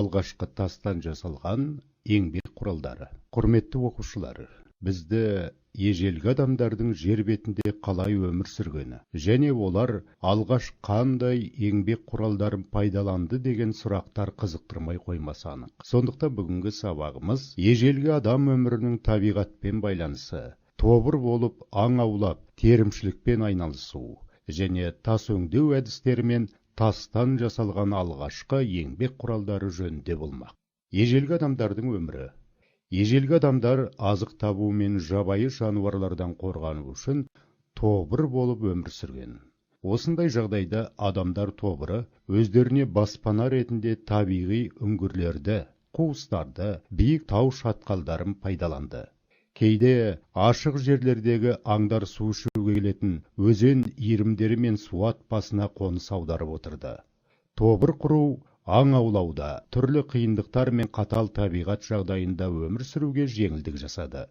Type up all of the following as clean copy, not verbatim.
алғашқы тастан жасалған еңбек құралдары. Құрметті оқушылар, бізді ежелгі адамдардың жер бетінде қалай өмір сүргені және олар алғаш қандай еңбек құралдарын пайдаланды деген сұрақтар қызықтырмай қоймасы анық. Сондықтан бүгінгі сабағымыз ежелгі адам өмірінің табиғатпен байланысы, тобыр болып аң аулап, терімшілікпен айналысу және тас өңдеу әдістерімен тастан жасалған алғашқы еңбек құралдары жөнінде болмақ. Ежелгі адамдардың өмірі. Ежелгі адамдар азық табу мен жабайы жануарлардан қорғану үшін тобыр болып өмір сүрген. Осындай жағдайда адамдар тобыры өздеріне баспана ретінде табиғи үңгірлерді, қуыстарды, биік тау шатқалдарын пайдаланды. Кейде ашық жерлердегі аңдар су ішуге келетін өзен иірімдері мен суат басына қоныс аударып отырды. Тобыр құру аң аулауда түрлі қиындықтар мен қатал табиғат жағдайында өмір сүруге жеңілдік жасады.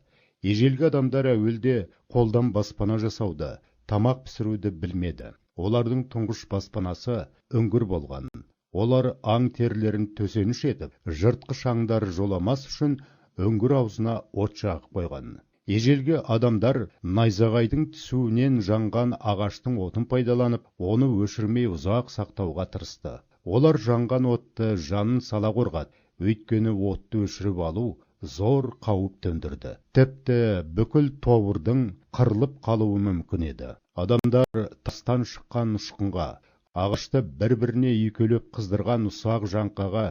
Ежелгі адамдар әуелде қолдан баспана жасауды, тамақ пісіруді білмеді. Олардың тұңғыш баспанасы үңгір болған. Олар аң терілерін төсеніш етіп, жыртқыш аңдар жоламас үшін үңгір аузына от жағып қойған. Ежелгі адамдар найзағайдың түсуінен жанған ағаштың отын пайдаланып, оны өшірмей ұзақ сақтауға тырысты. Олар жанған отты жанын сала қорғады, өйткені отты өшіріп алу зор қауіп төндірді. Тіпті бүкіл тобырдың қырылып қалуы мүмкін еді. Адамдар тастан шыққан ұшқынға, ағашты бір-біріне үйкелеп қыздырған ұсақ жаңқаға,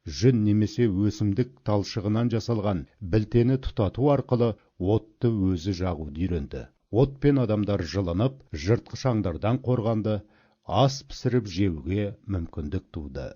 жүн немесе өсімдік талшығынан жасалған білтені тұтату арқылы отты өзі жағуды үйренді. Отпен адамдар жылынып, жыртқыш аңдардан қорғанды, ас пісіріп жеуге мүмкіндік туды.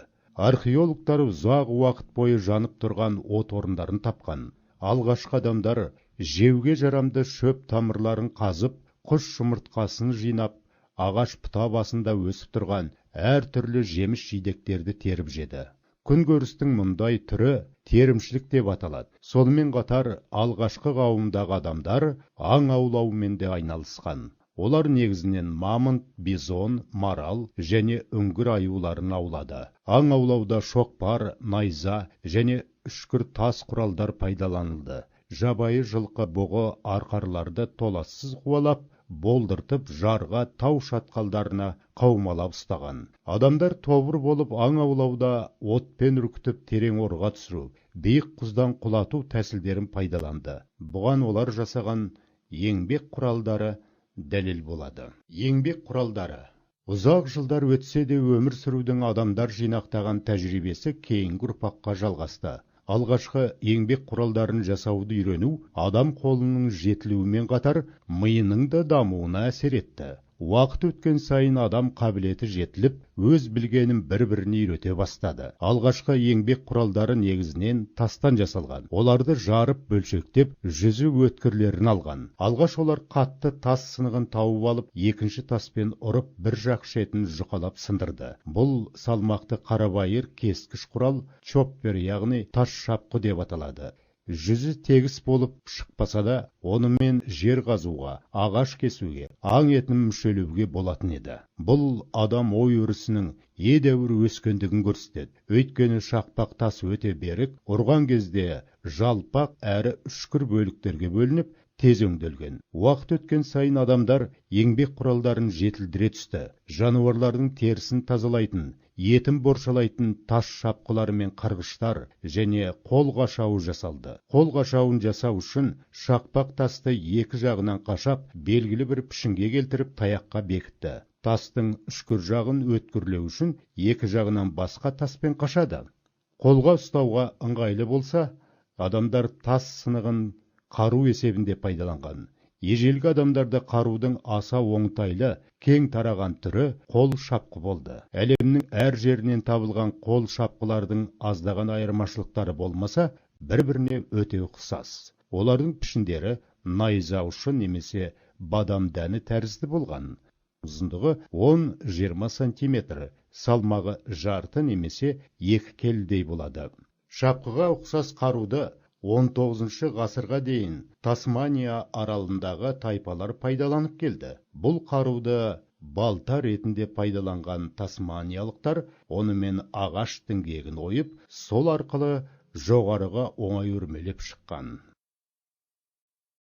Археологтар ұзақ уақыт бойы жанып тұрған от орындарын тапқан. Алғашқы адамдар жеуге жарамды шөп тамырларын қазып, құс жұмыртқасын жинап, ағаш бұта басында өсіп тұрған әр түрлі жеміс жидектерді теріп жеді. Күнкөрістің мұндай түрі терімшілік деп аталады. Сонымен қатар алғашқы қауымдағы адамдар аң аулаумен де айналысқан. Олар негізінен мамонт, бизон, марал және үңгір аюларын аулады. Аң аулауда шоқпар, найза және үшкір тас құралдар пайдаланылды. Жабайы жылқы бұғы арқарларды толассыз қуалап, болдыртып жарға тау шатқалдарына қаумалап ұстаған. Адамдар тобыр болып аң аулауда отпен үркітіп терең орға түсіру, биік құздан құлату тәсілдерін пайдаланды. Бұған олар жасаған еңбек құралдары дәлел болады. Еңбек құралдары. Ұзақ жылдар өтсе де өмір сүрудің адамдар жинақтаған тәжірибесі кейінгі ұрпаққа жалғасты. Алғашқы еңбек құралдарын жасауды үйрену адам қолының жетілуімен қатар миының да дамуына әсер етті. Уақыт өткен сайын адам қабілеті жетіліп, өз білгенін бір-біріне үйрете бастады. Алғашқы еңбек құралдары негізінен тастан жасалған. Оларды жарып бөлшектеп, жүзі өткірлерін алған. Алғаш олар қатты тас сынығын тауып алып, екінші таспен ұрып, бір жақ шетін жұқалап сындырды. Бұл салмақты қарабайыр кескіш құрал чоппер, яғни тас шапқы деп аталады. Жүзі тегіс болып шықпаса да, онымен жер қазуға, ағаш кесуге, аң етін мүшелеуге болатын еді. Бұл адам ой өрісінің едәуір өскендігін көрсетеді. Өйткені шақпақ тас өте берік, ұрған кезде жалпақ әрі үшкір бөліктерге бөлініп, тез өңделген. Уақыт өткен сайын адамдар еңбек құралдарын жетілдіре түсті. Жануарлардың терісін тазалайтын, етін боршалайтын тас шапқылары мен қырғыштар және қол қашауы жасалды. Қол қашауын жасау үшін шақпақ тасты екі жағынан қашап, белгілі бір пішінге келтіріп таяққа бекітті. Тастың үшкір жағын өткірлеу үшін екі жағынан басқа таспен қашады. Қолға ұстауға ыңғайлы болса, адамдар тас сынығын қару есебінде пайдаланған. Ежелгі адамдарда қарудың аса оңтайлы, кең тараған түрі қол шапқы болды. Әлемнің әр жерінен табылған қол шапқылардың аздаған айырмашылықтары болмаса, бір-біріне өте ұқсас. Олардың пішіндері найза ұшы немесе бадам дәні тәрізді болған. Ұзындығы 10-20 сантиметр, салмағы жарты немесе 2 келідей болады. Шапқыға ұқсас қаруды 19 ғасырға дейін Тасмания аралындағы тайпалар пайдаланып келді. Бұл қаруды балта ретінде пайдаланған тасманиялықтар онымен ағаш діңгегін ойып, сол арқылы жоғарыға оңай өрмелеп шыққан.